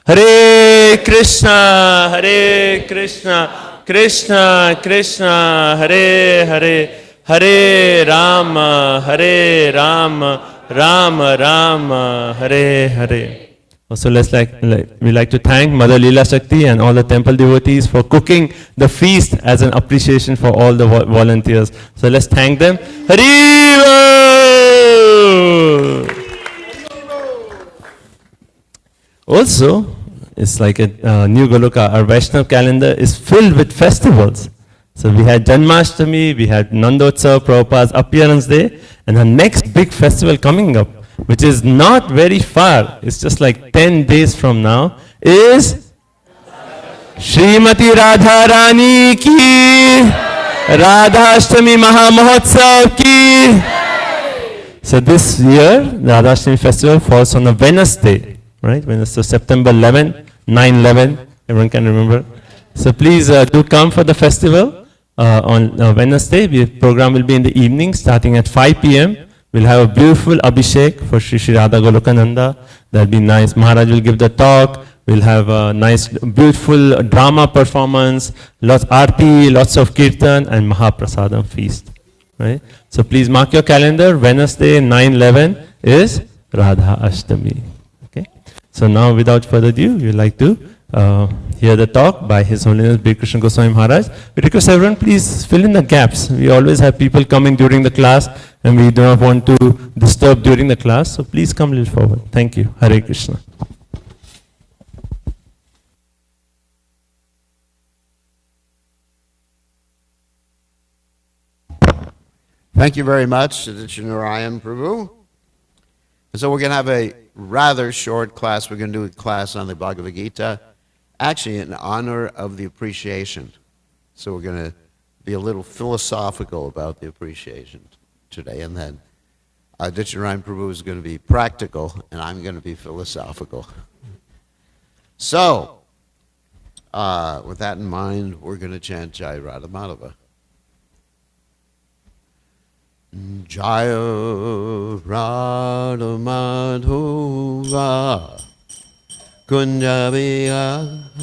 Hare Krishna, Hare Krishna, Krishna Krishna, Hare Hare, Hare Rama, Hare Rama, Rama Rama, Hare Hare. So we like to thank Mother Leela Shakti and all the temple devotees for cooking the feast as an appreciation for all the volunteers. So let's thank them. Haribo! Also, it's like a new Goloka. Our Vaishnav calendar is filled with festivals. So we had Janmashtami, we had Nandotsav, Prabhupada's appearance day, and the next big festival coming up, which is not very far, it's just like 10 days from now, is Srimati Radha Rani ki, Radhashtami Maha Mahotsav ki. So this year, the Radhashtami festival falls on a Wednesday, right? So September 11, 9/11, everyone can remember. So please do come for the festival on Wednesday. The program will be in the evening, starting at 5 p.m. We'll have a beautiful Abhishek for Shri Shri Radha Golokananda. That'll be nice. Maharaj will give the talk. We'll have a nice, beautiful drama performance, lots Aarti, lots of Kirtan, and Mahaprasadam feast. Right? So please mark your calendar. Wednesday, 9/11 is Radha Ashtami. Okay? So now, without further ado, we'd like to hear the talk by His Holiness Bir Krishna Goswami Maharaj. We request everyone, please fill in the gaps. We always have people coming during the class, and we do not want to disturb during the class. So please come a little forward. Thank you. Hare Krishna. Thank you very much, Aditya Narayan Prabhu. And so we're going to have a rather short class. We're going to do a class on the Bhagavad Gita, actually in honor of the appreciation. So we're going to be a little philosophical about the appreciation today. And then Aditya Narayan Prabhu is going to be practical, and I'm going to be philosophical. So, with that in mind, we're going to chant Jai Radha Madhava. Jaya Radha Madhava Kunja Vihari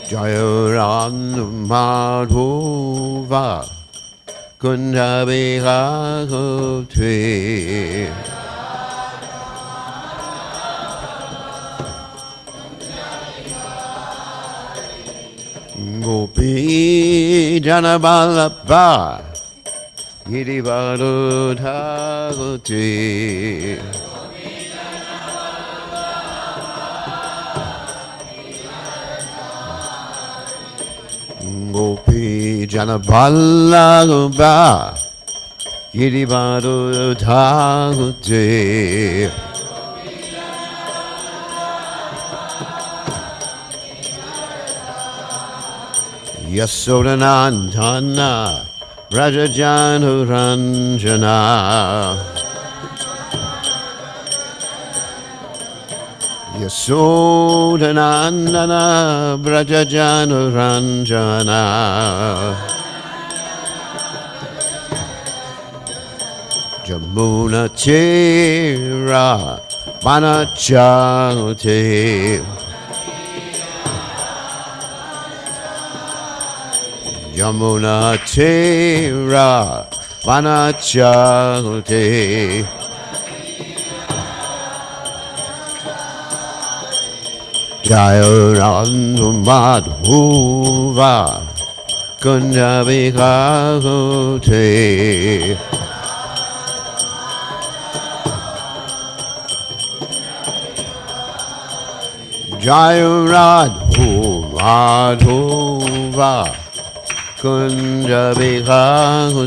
Jaya Radha Madhava Kunja Vihari Gopi Jana Vallabha Girivaro Dhagoti Gopi Jana Vallabha Girivaro Dhagoti Yasodanandana Brajajanu Ranjana Yasodanandana Brajajanu Ranjana Jamuna Tira Vanachate Yamuna Tira Vanachate Jaya Radha Madhava Kunja Vihari Jaya Radha Madhava Kunja Vihari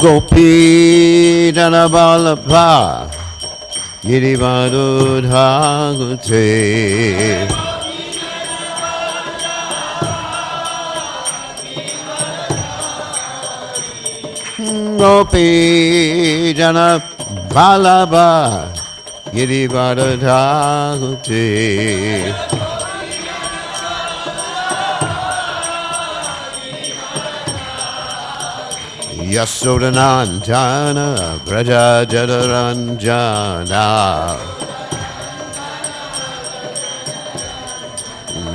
Gopi Jana Vallabha Girivaro Dhagoti Gopi Jana Vallabha Girivardhari. Yasodanandana Braja Jadaranjana.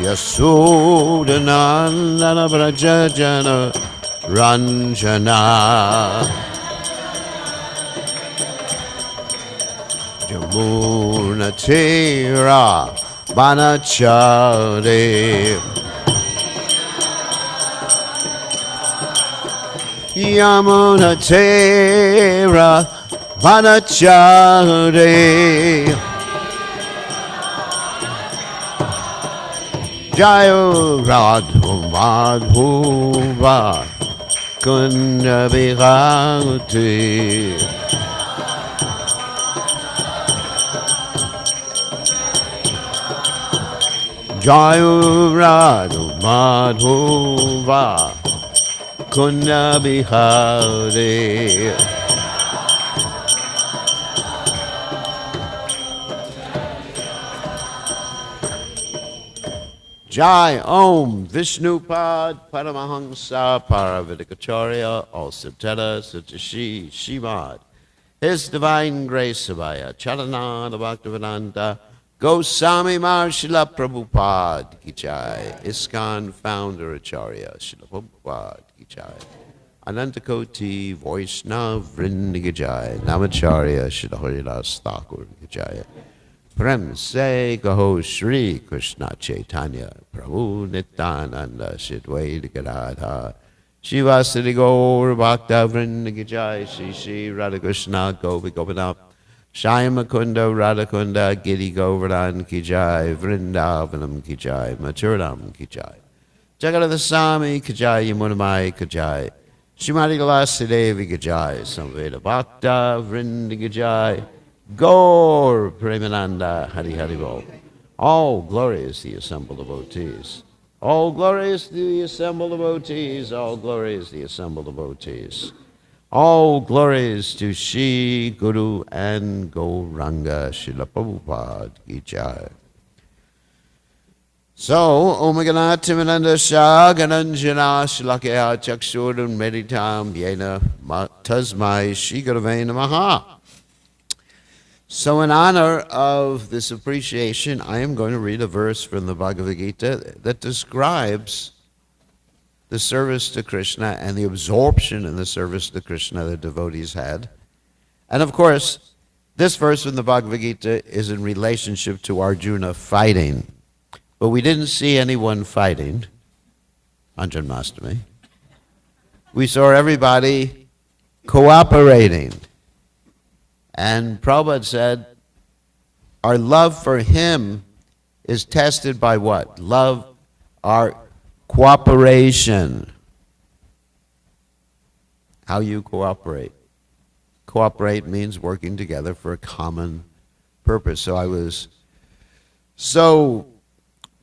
Yasodanandana Braja Jana Ranjana. Jamuna Tira Banachari. Yamuna Tera Vanachari. Jayo Radhu Madhuva Kunda Bhagavati. Jayo Radhu Madhuva Kunda Bihari. Jai Om Vishnupad Paramahamsa Paravidikacharya All Siddhara Satashi Shimad His Divine Grace Abhaya Charananda Bhaktivedanta Goswami Marshila Prabhupada Ki Jai. ISKCON Founder Acharya Srila Prabhupada Ki Jai. Anantakoti Vaishnav Vrinda Ki Jai. Namacharya Srila Haridas Thakur Ki Jai. Prem Se Gaho Shri Krishna Chaitanya Prabhu Nityananda Shidvaita Gadadha Shivasati Gaur Bhakta Vrinda Ki Jai. Shri Shri Radhakrishna Gopi Gopinath Shyama Kunda Radhakunda Giri Govardhan Ki Jai. Vrindavanam Ki Jai. Maturam Ki Jai. Jagadadha Swami Ki Jai. Yamunamai Ki Jai. Shrimati Tulasi Devi Ki Jai. Samveda Bhakta Vrinda Ki Jai. Gaur Premananda Hari Hari Bol. All glory is the assembled devotees. All glory is the assembled devotees. All glory is the assembled devotees. All glories to Shri Guru and Gauranga Srila Prabhupada Ki Jai. So, Om Ganatimananda Shah Gananjana Shlakya Chakshurun Meditam Yena Tasmai Shri Gurave Namaha. So in honor of this appreciation, I am going to read a verse from the Bhagavad Gita that describes the service to Krishna and the absorption in the service to Krishna the devotees had. And of course, this verse from the Bhagavad Gita is in relationship to Arjuna fighting. But we didn't see anyone fighting on Janmashtami. We saw everybody cooperating. And Prabhupada said, our love for him is tested by what? Love, our cooperation. How you cooperate. Cooperate means working together for a common purpose. So I was so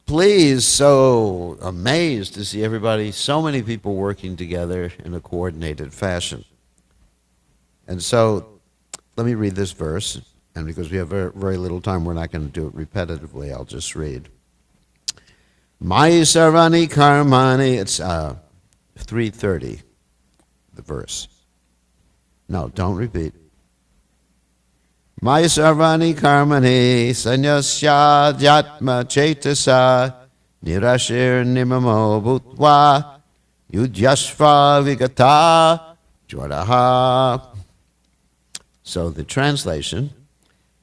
pleased, so amazed to see everybody, so many people working together in a coordinated fashion. And so, let me read this verse, and because we have very, very little time, we're not going to do it repetitively. I'll just read. Maya sarvani karmani, it's 330, the verse. No, don't repeat. Maya sarvani karmani sanyasya jatma chetasa nirashir nimamo bhutva yudhyashva vigata jwaraha. So the translation,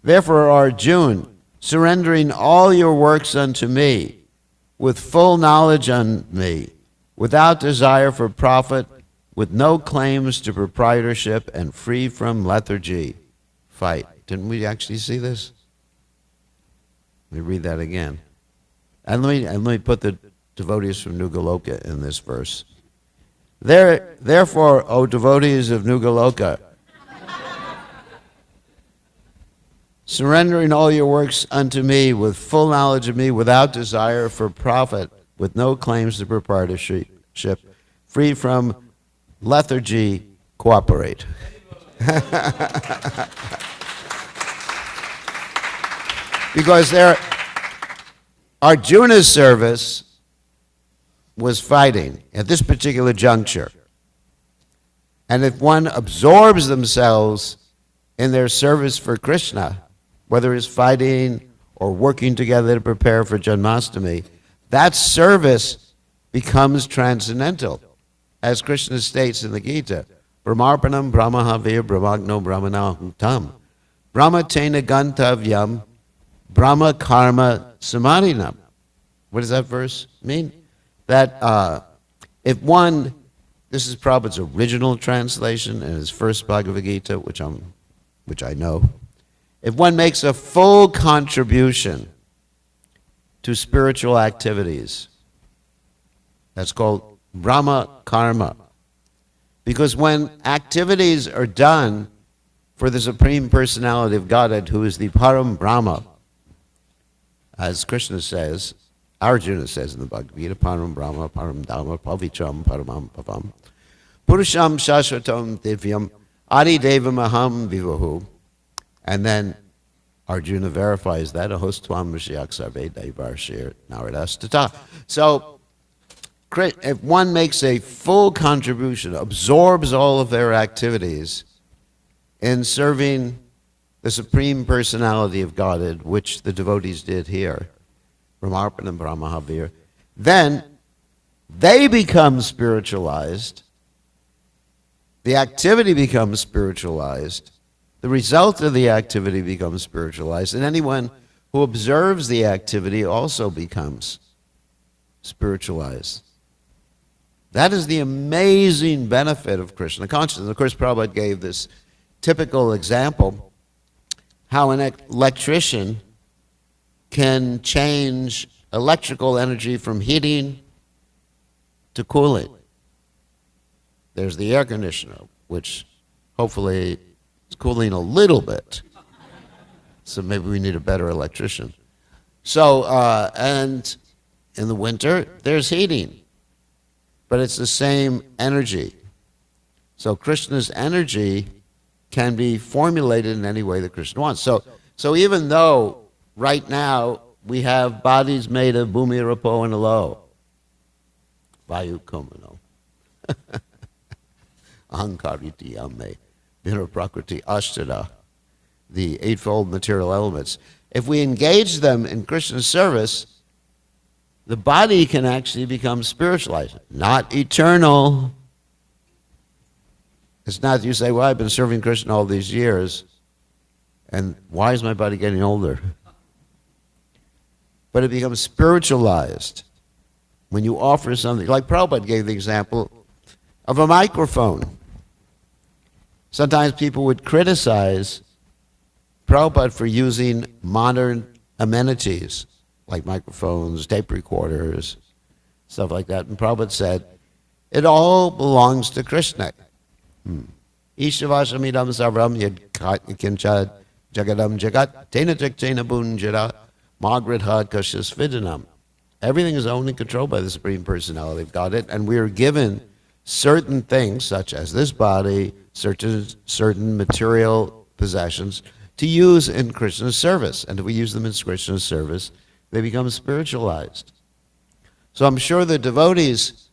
therefore, Arjuna, surrendering all your works unto me, with full knowledge on me, without desire for profit, with no claims to proprietorship, and free from lethargy, fight. Didn't we actually see this? Let me read that again. And let me put the devotees from Nugaloka in this verse. Therefore, O devotees of Nugaloka, surrendering all your works unto me with full knowledge of me, without desire for profit, with no claims to proprietorship, free from lethargy, cooperate. Because Arjuna's service was fighting at this particular juncture. And if one absorbs themselves in their service for Krishna, whether it's fighting or working together to prepare for Janmashtami, that service becomes transcendental. As Krishna states in the Gita, Brahmarpanam Brahmahavir Brahmagno Brahmanahutam Brahma Tena Gantavyam Brahma Karma Samadhinam. What does that verse mean? That if one, this is Prabhupada's original translation in his first Bhagavad Gita, which I know, if one makes a full contribution to spiritual activities, that's called Brahma Karma. Because when activities are done for the Supreme Personality of Godhead, who is the Param Brahma, as Krishna says, Arjuna says in the Bhagavad Gita, Param Brahma, Param Dhamma, Pavicham, Paramam Pavam, Purusham Shashvatam Divyam, Adi Devam Aham Vivahu. And then Arjuna verifies that, Ahostvam Rishiyak Sarve Daivarshir Naradas Tata. So, if one makes a full contribution, absorbs all of their activities in serving the Supreme Personality of Godhead, which the devotees did here, Brahmarpanam Brahmahavir, then they become spiritualized, the activity becomes spiritualized, the result of the activity becomes spiritualized, and anyone who observes the activity also becomes spiritualized. That is the amazing benefit of Krishna consciousness. Of course, Prabhupada gave this typical example, how an electrician can change electrical energy from heating to cooling. There's the air conditioner, which hopefully is cooling a little bit. So maybe we need a better electrician. So, and in the winter, there's heating. But it's the same energy. So Krishna's energy can be formulated in any way that Krishna wants. So even though right now we have bodies made of bhumi, rapo, and alo, vayu, kumano, ahankariti, ame, vira, prakriti, ashtada, the eightfold material elements, if we engage them in Krishna's service, the body can actually become spiritualized, not eternal. It's not that you say, well, I've been serving Krishna all these years, and why is my body getting older? But it becomes spiritualized when you offer something. Like Prabhupada gave the example of a microphone. Sometimes people would criticize Prabhupada for using modern amenities, like microphones, tape recorders, stuff like that. And Prabhupada said, it all belongs to Krishna. Ishavashamidam sarvam yadkinchad jagadam jagat tena jaktena bunjara magradha kashas vidanam. Everything is owned and controlled by the Supreme Personality of Godhead, and we are given certain things, such as this body, certain material possessions, to use in Krishna's service. And if we use them in Krishna's service, they become spiritualized. So I'm sure the devotees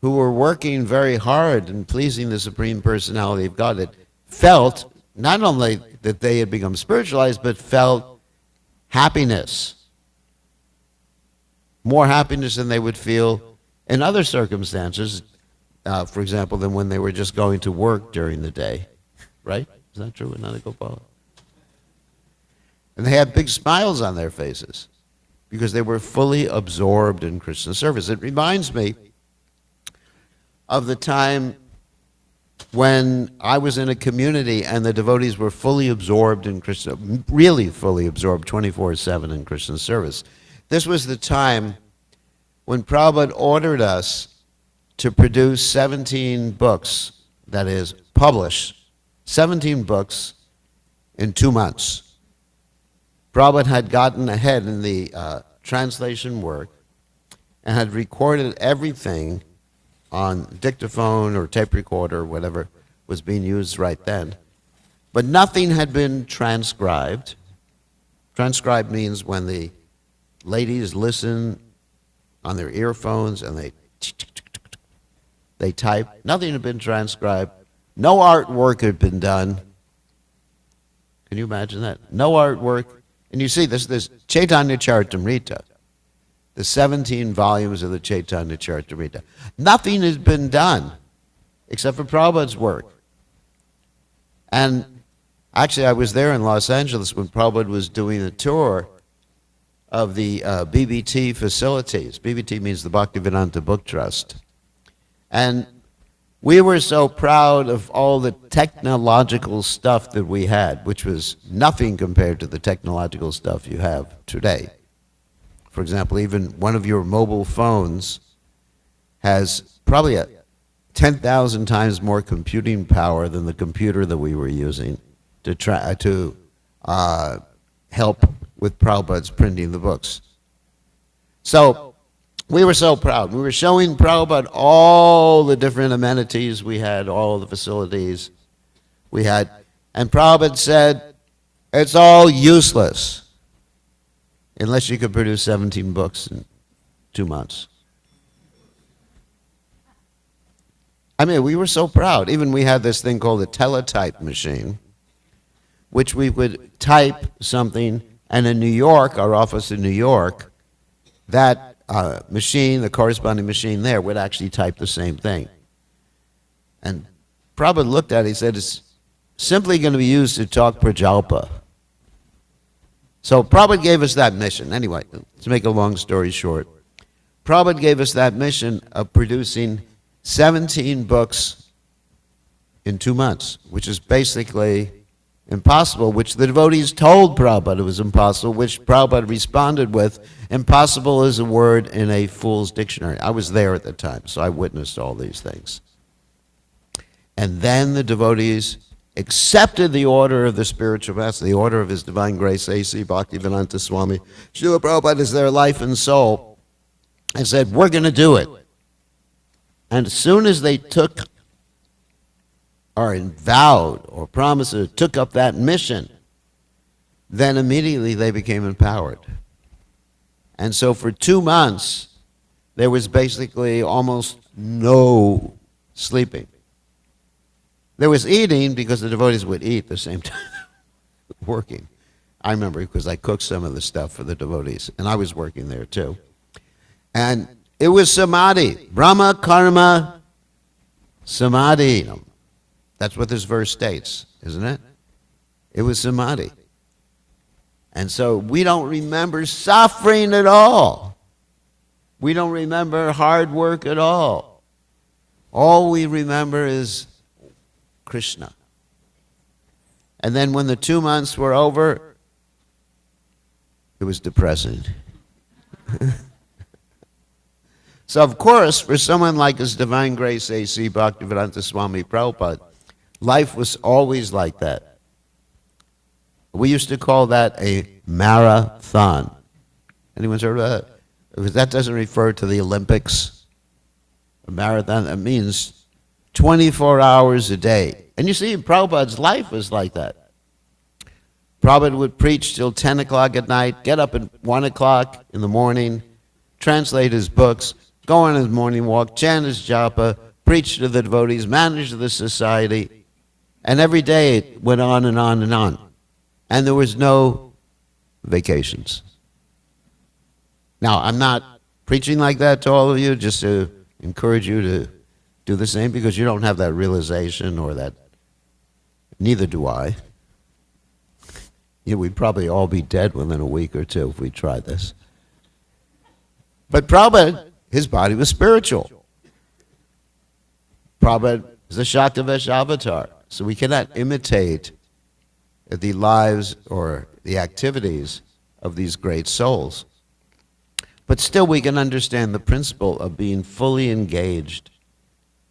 who were working very hard and pleasing the Supreme Personality of Godhead felt not only that they had become spiritualized, but felt happiness. More happiness than they would feel in other circumstances, for example, than when they were just going to work during the day. Right? Is that true with Nanagopala? And they had big smiles on their faces because they were fully absorbed in Krishna's service. It reminds me of the time when I was in a community and the devotees were fully absorbed in Krishna, really fully absorbed 24/7 in Krishna's service. This was the time when Prabhupada ordered us to produce 17 books, that is, publish 17 books in 2 months. Prabhupada had gotten ahead in the translation work and had recorded everything on dictaphone or tape recorder or whatever was being used right then. But nothing had been transcribed. Transcribe means when the ladies listen on their earphones and they type. Nothing had been transcribed. No artwork had been done. Can you imagine that? No artwork. And you see this Chaitanya Charitamrita, the 17 volumes of the Chaitanya Charitamrita. Nothing has been done except for Prabhupada's work. And actually, I was there in Los Angeles when Prabhupada was doing a tour of the BBT facilities. BBT means the Bhaktivedanta Book Trust. And we were so proud of all the technological stuff that we had, which was nothing compared to the technological stuff you have today. For example, even one of your mobile phones has probably 10,000 times more computing power than the computer that we were using to help with Prabhupada's printing the books. So we were so proud. We were showing Prabhupada all the different amenities we had, all the facilities we had. And Prabhupada said, it's all useless unless you could produce 17 books in 2 months. I mean, we were so proud. Even we had this thing called a teletype machine, which we would type something, and in New York, our office in New York, that machine, the corresponding machine there, would actually type the same thing. And Prabhupada looked at it, he said, it's simply going to be used to talk prajalpa. So Prabhupada gave us that mission. Anyway, to make a long story short, Prabhupada gave us that mission of producing 17 books in 2 months, which is basically impossible, which the devotees told Prabhupada it was impossible, which Prabhupada responded with, impossible is a word in a fool's dictionary. I was there at the time, so I witnessed all these things. And then the devotees accepted the order of the spiritual master, the order of His Divine Grace, A.C. Bhaktivedanta Swami. Srila Prabhupada is their life and soul, and said, we're going to do it. And as soon as they took or vowed or promised or took up that mission, then immediately they became empowered. And so for 2 months, there was basically almost no sleeping. There was eating because the devotees would eat at the same time working. I remember because I cooked some of the stuff for the devotees, and I was working there too. And it was samadhi, Brahma Karma Samadhi. That's what this verse states, isn't it? It was samadhi. And so we don't remember suffering at all. We don't remember hard work at all. All we remember is Krishna. And then when the 2 months were over, it was depressing. So of course, for someone like His Divine Grace A.C. Bhaktivedanta Swami Prabhupada, life was always like that. We used to call that a marathon. Anyone's heard of that? Because that doesn't refer to the Olympics. A marathon, that means 24 hours a day. And you see, Prabhupada's life was like that. Prabhupada would preach till 10 o'clock at night, get up at 1 o'clock in the morning, translate his books, go on his morning walk, chant his japa, preach to the devotees, manage the society, and every day it went on and on and on. And there was no vacations. Now, I'm not preaching like that to all of you, just to encourage you to do the same, because you don't have that realization or that. Neither do I. We'd probably all be dead within a week or two if we tried this. But Prabhupada, his body was spiritual. Prabhupada is a Shaktavesh avatar, so we cannot imitate the lives or the activities of these great souls. But still we can understand the principle of being fully engaged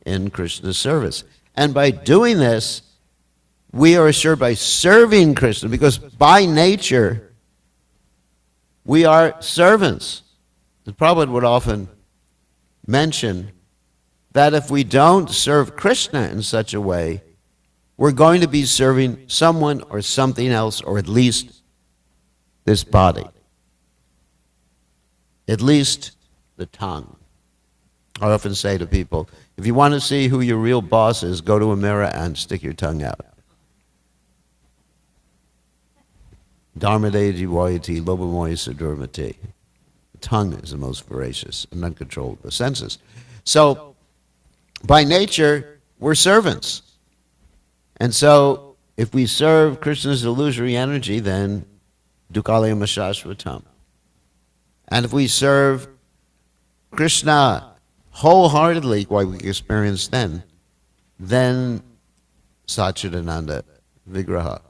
in Krishna's service. And by doing this, we are assured by serving Krishna, because by nature, we are servants. The Prabhupada would often mention that if we don't serve Krishna in such a way, we're going to be serving someone or something else, or at least this body. At least the tongue. I often say to people, if you want to see who your real boss is, go to a mirror and stick your tongue out. Dharmade jivoyati lobamoy sadurmati. The tongue is the most voracious and uncontrolled of the senses. So, by nature, we're servants. And so, if we serve Krishna's illusory energy, then dukkhalayam ashashvatam. And if we serve Krishna wholeheartedly, what we experience then Satchidananda Vigraha.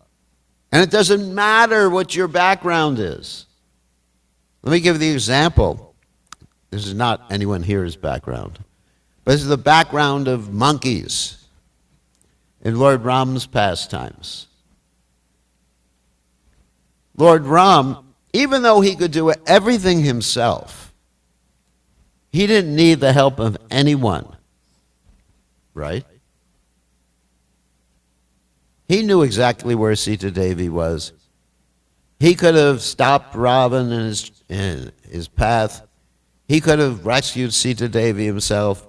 And it doesn't matter what your background is. Let me give the example. This is not anyone here's background, but this is the background of monkeys in Lord Ram's pastimes. Lord Ram, even though he could do everything himself, he didn't need the help of anyone, right? He knew exactly where Sita Devi was. He could have stopped Ravan in his path. He could have rescued Sita Devi himself,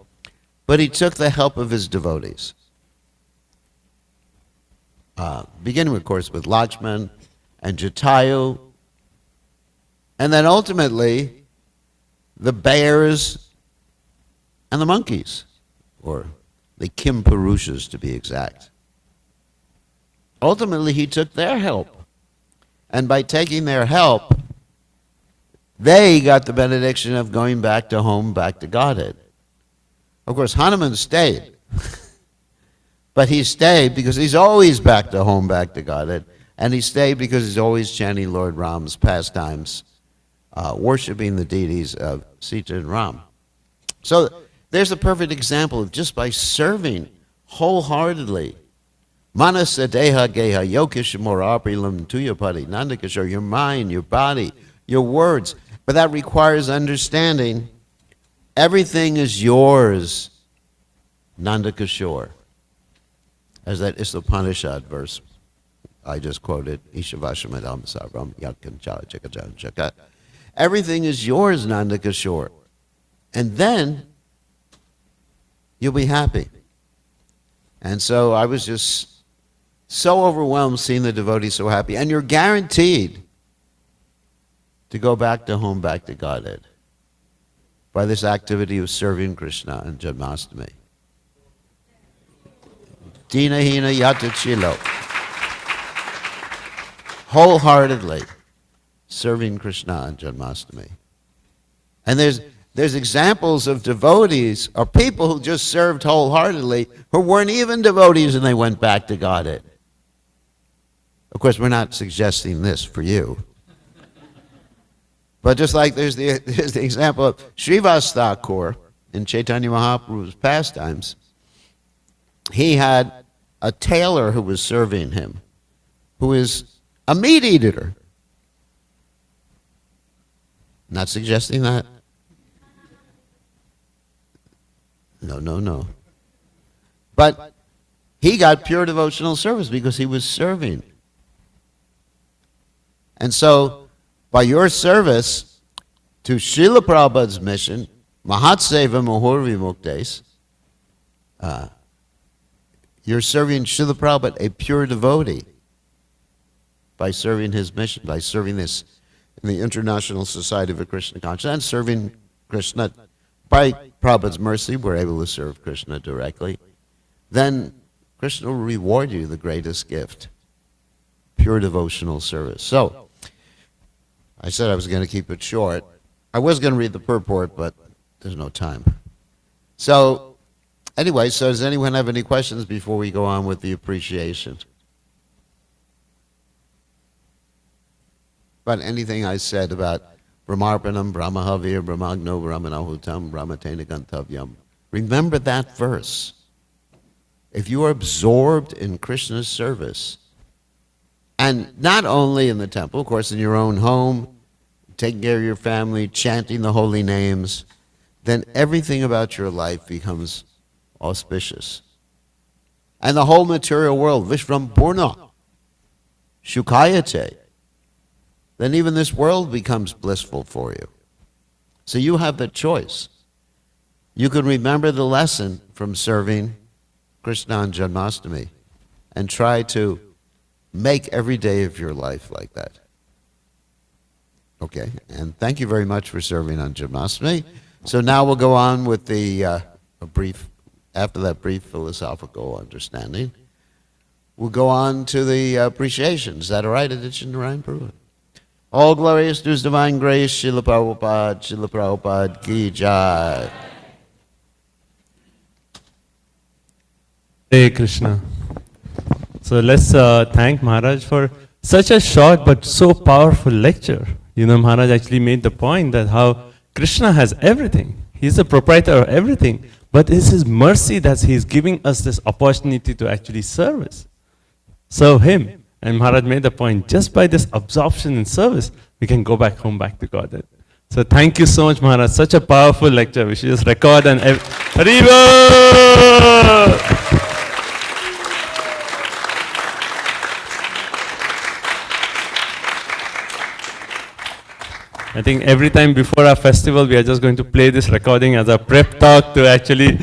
but he took the help of his devotees. Beginning, of course, with Lakshman and Jatayu, and then ultimately the bears and the monkeys, or the Kimpurushas to be exact. Ultimately, he took their help. And by taking their help, they got the benediction of going back to home, back to Godhead. Of course, Hanuman stayed. But he stayed because he's always back to home, back to Godhead. And he stayed because he's always chanting Lord Ram's pastimes, worshiping the deities of Sita and Ram. So there's a perfect example of just by serving wholeheartedly, Manasa deha geha yokishmoraprilam tuyapati nandakishore, your mind, your body, your words. But that requires understanding everything is yours, Nandakishore. As that Isopanishad verse I just quoted, Ishavashamadam Sarvam Yatkancha Jakajan Jaka. Everything is yours, Nandakishore. And then you'll be happy. And so I was just so overwhelmed seeing the devotees so happy. And you're guaranteed to go back to home, back to Godhead, by this activity of serving Krishna and Janmashtami. Dina hina yata chilo. Wholeheartedly serving Krishna and Janmashtami. And there's examples of devotees or people who just served wholeheartedly who weren't even devotees and they went back to Godhead. Of course, we're not suggesting this for you. But just like there's the example of Srivas Thakur in Chaitanya Mahaprabhu's pastimes, he had a tailor who was serving him, who is a meat eater. Not suggesting that. No. But he got pure devotional service because he was serving. And so, by your service to Srila Prabhupada's mission, Mahatseva Muhurvi Muktes, you're serving Srila Prabhupada, a pure devotee, by serving his mission, by serving this in the International Society for Krishna Consciousness, and serving Krishna. By Prabhupada's mercy, we're able to serve Krishna directly. Then Krishna will reward you the greatest gift, pure devotional service. So, I said I was going to keep it short. I was going to read the purport, but there's no time. So, anyway, so does anyone have any questions before we go on with the appreciation? About anything I said about Brahmarpanam, Brahmahavir, Brahmagno, Brahmanahutam, Brahmatena Gantavyam. Remember that verse. If you are absorbed in Krishna's service, and not only in the temple, of course, in your own home, taking care of your family, chanting the holy names, then everything about your life becomes auspicious. And the whole material world, Vishram Purna, Shukayate, then even this world becomes blissful for you. So you have the choice. You can remember the lesson from serving Krishna on Janmashtami and try to make every day of your life like that. Okay, and thank you very much for serving on Janmashtami. So now we'll go on with the after that brief philosophical understanding, we'll go on to the appreciation. Is that all right, Aditya Narayan Prabhu? All glorious to His divine grace, Srila Prabhupada ki jai. Hare Krishna. So let's thank Maharaj for such a short but so powerful lecture. You know, Maharaj actually made the point that how Krishna has everything. He's the proprietor of everything. But it's His mercy that He's giving us this opportunity to actually serve Him. And Maharaj made the point, just by this absorption in service, we can go back home, back to Godhead. So thank you so much, Maharaj. Such a powerful lecture. We should just record and... Haribo! I think every time before our festival, we are just going to play this recording as a prep talk to actually